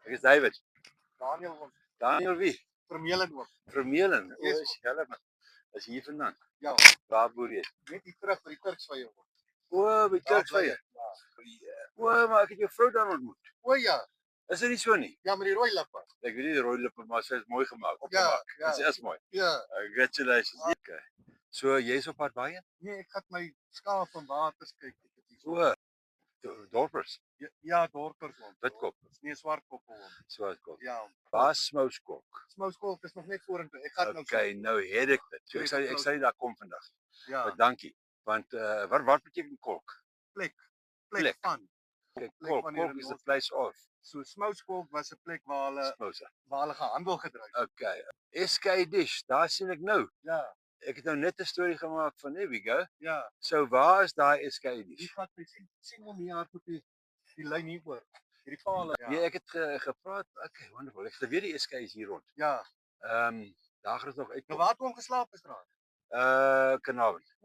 Ek is David. Daniel Daniel wie? Vermeulen ook. Vermeulen. O, Yes, is julle man. Is hier vandaan? Ja, Waar boer jy? net hier terug by die Turksvye. O, by Turksvye. O, maar ek het jou vrou dan ontmoet. O ja, Is dit nie so nie? ja met die rooi lippe. Ek weet nie die rooi lippe, maar sy is mooi gemaak, Ja, opgemaak. ja. Sy is mooi. Ja, Congratulations. Okay. So jy's op pad waarheen? nee, ek gaan my skaap en waters kyk. O, dorpers, Ja, dorpers man. Witkop, Nee, swartkop hom. Swartkop. Ja. Waar Smouskop? Smouskop is nog net vorentoe. Ek gaan Okay, nou het ek dit. So ek sal daar kom vandag. Ja, Maar dankie. Want wat beteken kolk? plek Plek. van. Kyk, Plek kolk, wanneer kolk in is the ons- place of. So Smouskop was 'n plek waar Smousa. hulle gehandel gedryf. Okay. SK Dish, daar sien ek nou. Ja, Ek het nou net 'n storie gemaak van there we go. ja. So waar is daai SK Hier Dish? gaan jy sien hom hier op die lyn hier oor. Hierdie paal. Nee, ek het gepraat. Okay, wonderful. Ek geweet die SK is hier rond. Ja. Daar gaan ons nog uit. Nou waar het hom geslaap gisteraan? Carnarvon.